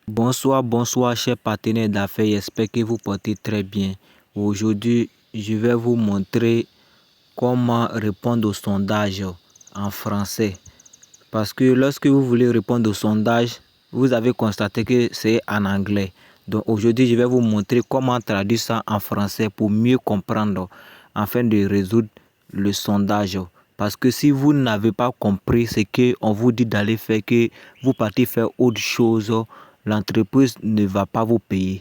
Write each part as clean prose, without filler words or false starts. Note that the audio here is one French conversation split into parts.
Bonsoir, bonsoir, chers partenaires d'affaires. J'espère que vous portez très bien. Aujourd'hui, je vais vous montrer comment répondre au sondage en français. Parce que lorsque vous voulez répondre au sondage, vous avez constaté que c'est en anglais. Donc aujourd'hui, je vais vous montrer comment traduire ça en français pour mieux comprendre afin de résoudre le sondage. Parce que si vous n'avez pas compris ce qu'on vous dit d'aller faire, que vous partez faire autre chose, l'entreprise ne va pas vous payer.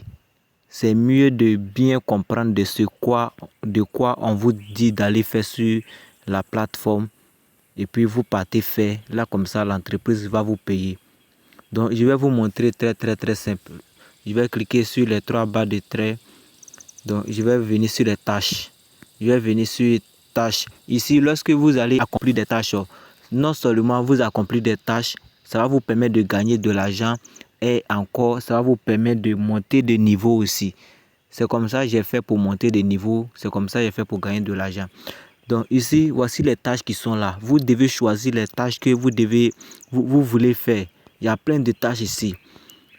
C'est mieux de bien comprendre de quoi on vous dit d'aller faire sur la plateforme. Et puis vous partez faire. Là comme ça, l'entreprise va vous payer. Donc je vais vous montrer très simple. Je vais cliquer sur les trois barres de trait. Donc je vais venir sur les tâches. Je vais venir sur tâches. Ici, lorsque vous allez accomplir des tâches, non seulement vous accomplir des tâches, ça va vous permettre de gagner de l'argent et encore ça va vous permettre de monter de niveau aussi. C'est comme ça que j'ai fait pour monter de niveau. C'est comme ça que j'ai fait pour gagner de l'argent. Donc ici, voici les tâches qui sont là. Vous devez choisir les tâches que vous voulez faire. Il y a plein de tâches ici.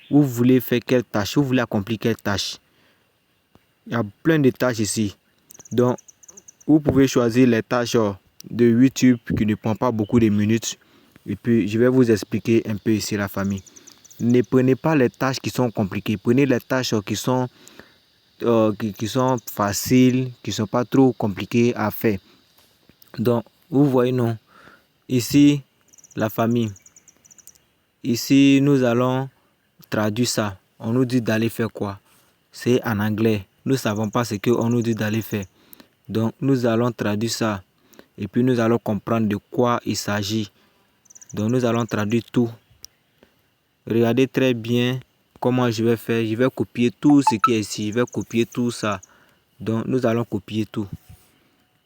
Vous voulez faire quelle tâche? Vous voulez accomplir quelle tâche? Il y a plein de tâches ici. Donc, vous pouvez choisir les tâches de YouTube qui ne prennent pas beaucoup de minutes. Et puis, je vais vous expliquer un peu ici la famille. Ne prenez pas les tâches qui sont compliquées. Prenez les tâches qui sont faciles, qui ne sont pas trop compliquées à faire. Donc, vous voyez, non? Ici, la famille. Ici, nous allons traduire ça. On nous dit d'aller faire quoi? C'est en anglais. Nous ne savons pas ce qu'on nous dit d'aller faire. Donc, nous allons traduire ça. Et puis, nous allons comprendre de quoi il s'agit. Donc, nous allons traduire tout. Regardez très bien comment je vais faire. Je vais copier tout ce qui est ici. Je vais copier tout ça. Donc, nous allons copier tout.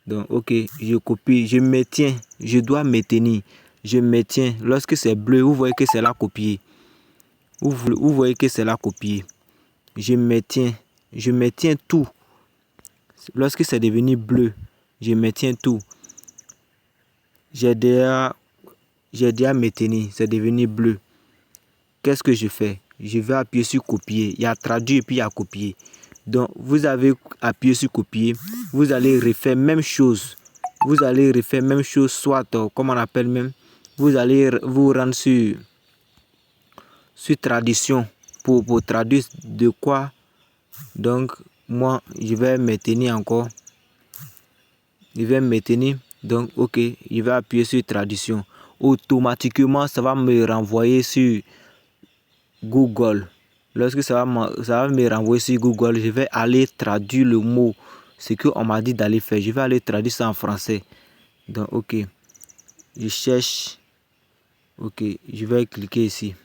Donc, ok, je copie. Je maintiens. Je dois maintenir. Je maintiens. Lorsque c'est bleu, vous voyez que c'est là copié. Vous voyez que c'est là copié. Je maintiens. Je maintiens tout. Lorsque c'est devenu bleu, je maintiens tout. J'ai déjà maintenu, c'est devenu bleu. Qu'est-ce que je fais? Je vais appuyer sur copier. Il y a traduit et puis il y a copier. Donc, vous avez appuyé sur copier. Vous allez refaire même chose. Vous allez refaire même chose, soit, comme on appelle même, vous allez vous rendre sur tradition pour traduire de quoi. Donc, moi, je vais maintenir encore. Je vais maintenir. Donc, ok, je vais appuyer sur traduction. Automatiquement, ça va me renvoyer sur Google. Lorsque ça va me renvoyer sur Google, je vais aller traduire le mot, ce qu'on m'a dit d'aller faire. Je vais aller traduire ça en français. Donc, ok, je cherche. Ok, je vais cliquer ici.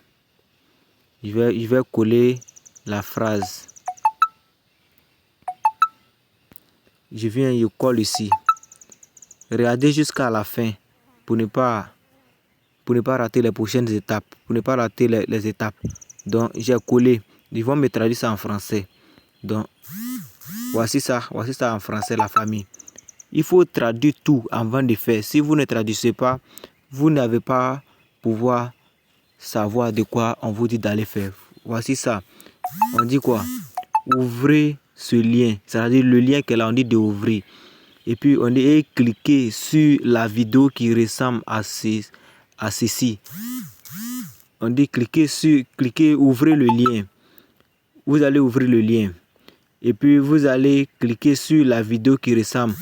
Je vais coller la phrase. Je viens, je colle ici. Regardez jusqu'à la fin pour ne pas rater les prochaines étapes, pour ne pas rater les étapes. Donc, j'ai collé. Ils vont me traduire ça en français. Donc, voici ça en français, la famille. Il faut traduire tout avant de faire. Si vous ne traduisez pas, vous n'avez pas pouvoir savoir de quoi on vous dit d'aller faire. Voici ça. On dit quoi? Ouvrez ce lien. C'est-à-dire le lien qu'elle a, on dit d'ouvrir. Et puis, on dit cliquer sur la vidéo qui ressemble à ceci. On dit cliquez, ouvrez le lien. Vous allez ouvrir le lien. Et puis, vous allez cliquer sur la vidéo qui ressemble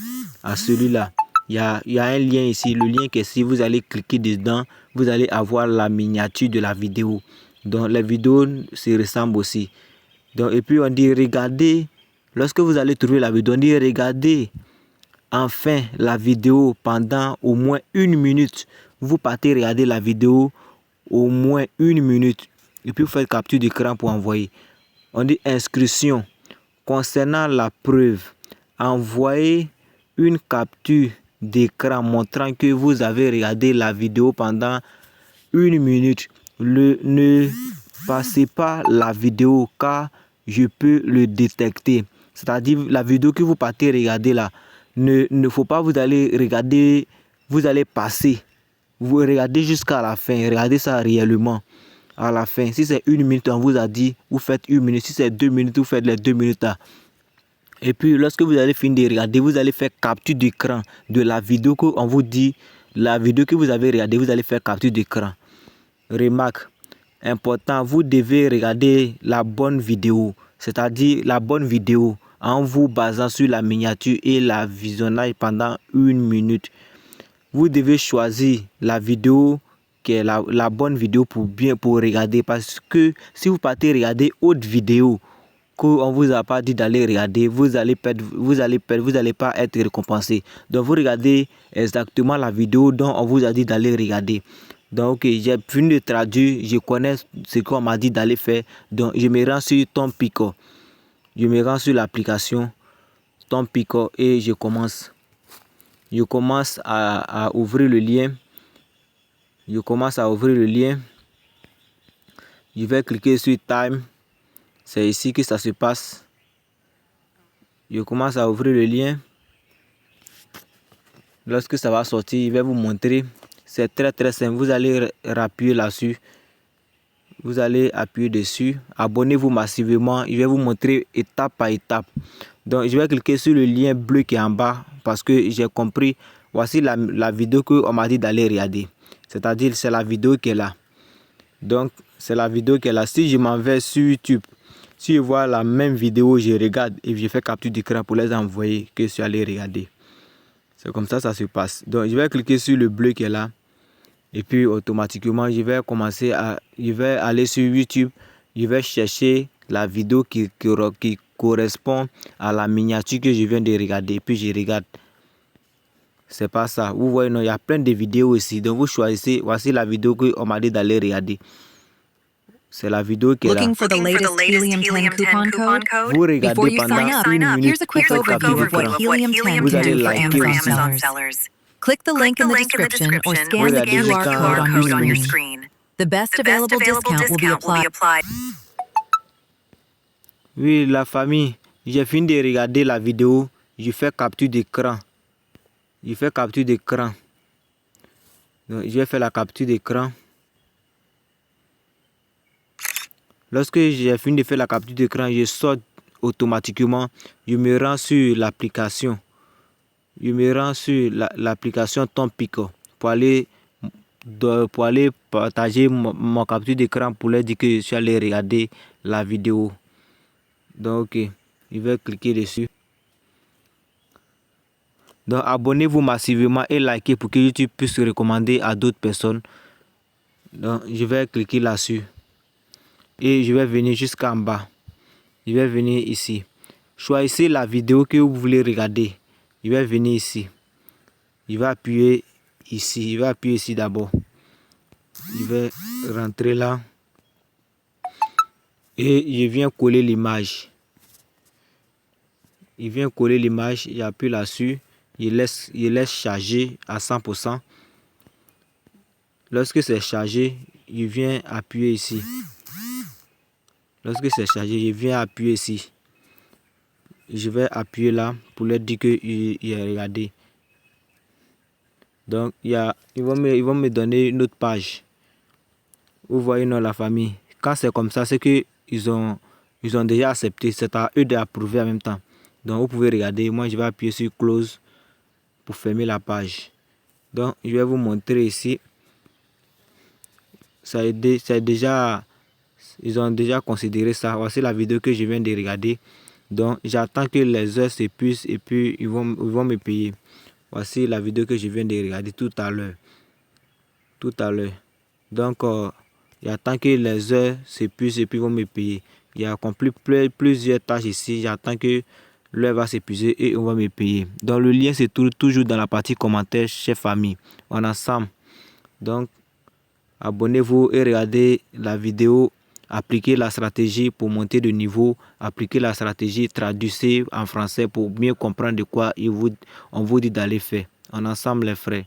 à celui-là. Il y a un lien ici. Le lien que si vous allez cliquer dedans, vous allez avoir la miniature de la vidéo. Donc, les vidéos se ressemblent aussi. Donc, et puis, on dit regardez. Lorsque vous allez trouver la vidéo, on dit regardez enfin la vidéo pendant au moins 1 minute. Vous partez regarder la vidéo au moins 1 minute. Et puis vous faites capture d'écran pour envoyer. On dit inscription. Concernant la preuve, envoyez une capture d'écran montrant que vous avez regardé la vidéo pendant 1 minute. Ne passez pas la vidéo car je peux le détecter. C'est-à-dire la vidéo que vous partez regarder là. Ne faut pas vous allez regarder, vous allez passer. Vous regardez jusqu'à la fin, regardez ça réellement. à la fin. Si c'est 1 minute, on vous a dit, vous faites 1 minute. Si c'est 2 minutes, vous faites les 2 minutes là. Et puis, lorsque vous allez finir de regarder, vous allez faire capture d'écran de la vidéo qu'on vous dit, la vidéo que vous avez regardée, vous allez faire capture d'écran. Remarque, important, vous devez regarder la bonne vidéo, c'est-à-dire la bonne vidéo en vous basant sur la miniature et la visionnage pendant 1 minute. Vous devez choisir la vidéo qui est la bonne vidéo pour regarder, parce que si vous partez regarder autre vidéo qu'on vous a pas dit d'aller regarder, vous allez pas être récompensé. Donc vous regardez exactement la vidéo dont on vous a dit d'aller regarder. Donc j'ai fini de traduire, je connais ce qu'on m'a dit d'aller faire. Donc je me rends sur Tompico. Je me rends sur l'application Tompico et je commence. Je commence à ouvrir le lien. Je commence à ouvrir le lien. Je vais cliquer sur Time. C'est ici que ça se passe. Je commence à ouvrir le lien. Lorsque ça va sortir, je vais vous montrer. C'est très simple. Vous allez appuyer là-dessus. Vous allez appuyer dessus. Abonnez-vous massivement. Je vais vous montrer étape par étape. Donc, je vais cliquer sur le lien bleu qui est en bas parce que j'ai compris. Voici la vidéo qu'on m'a dit d'aller regarder. C'est-à-dire, c'est la vidéo qui est là. Donc, c'est la vidéo qui est là. Si je m'en vais sur YouTube, si je vois la même vidéo, je regarde et je fais capture d'écran pour les envoyer que je suis allé regarder. C'est comme ça ça se passe. Donc, je vais cliquer sur le bleu qui est là. Et puis, automatiquement, je vais aller sur YouTube. Je vais chercher la vidéo qui correspond à la miniature que je viens de regarder. Et puis, je regarde. C'est pas ça. Vous voyez, non, il y a plein de vidéos ici. Donc, vous choisissez. Voici la vidéo qu'on m'a dit d'aller regarder. C'est la vidéo qui est là. Looking for the latest Helium 10 coupon code? Vous regardez Before you pendant sign up, 1 minute. here's a quick Vous faites capture overview of what d'écran. Helium 10 Vous can allez do for liker Amazon aussi. sellers. Click the link in the description or scan the Regardez QR code on your l'écran. screen. The best available discount will be applied. Oui, la famille, j'ai fini de regarder la vidéo. Je fais capture d'écran. Je fais capture d'écran. Donc, je vais faire la capture d'écran. Lorsque j'ai fini de faire la capture d'écran, je sors automatiquement. Je me rends sur l'application. Je me rends sur l'application Tompico pour aller partager mon capture d'écran pour leur dire que je suis allé regarder la vidéo. Donc, ok, je vais cliquer dessus. Donc, abonnez-vous massivement et likez pour que YouTube puisse recommander à d'autres personnes. Donc, je vais cliquer là-dessus. Et je vais venir jusqu'en bas. Je vais venir ici. Choisissez la vidéo que vous voulez regarder. Je vais venir ici. Je vais appuyer ici. Je vais appuyer ici d'abord. Je vais rentrer là. Et je viens coller l'image. Je viens coller l'image. J'appuie là-dessus. Je laisse charger à 100%. Lorsque c'est chargé, je viens appuyer ici. Lorsque c'est chargé, je viens appuyer ici. Je vais appuyer là pour leur dire qu'il a regardé. Donc, ils vont me donner une autre page. Vous voyez, non, la famille. Quand c'est comme ça, c'est qu'ils ont déjà accepté. C'est à eux d'approuver en même temps. Donc, vous pouvez regarder. Moi, je vais appuyer sur Close pour fermer la page. Donc, je vais vous montrer ici. Ils ont déjà considéré ça. Voici la vidéo que je viens de regarder. Donc, j'attends que les heures s'épuisent et puis ils vont me payer. Voici la vidéo que je viens de regarder tout à l'heure. Donc, j'attends que les heures s'épuisent et puis ils vont me payer. J'ai accompli plusieurs tâches ici. J'attends que l'heure va s'épuiser et on va me payer. Donc, le lien se trouve toujours dans la partie commentaires, chers famille. On est ensemble. Donc, abonnez-vous et regardez la vidéo. Appliquez la stratégie pour monter de niveau. Appliquez la stratégie, traduisez en français pour mieux comprendre de quoi on vous dit d'aller faire. On est ensemble les frères.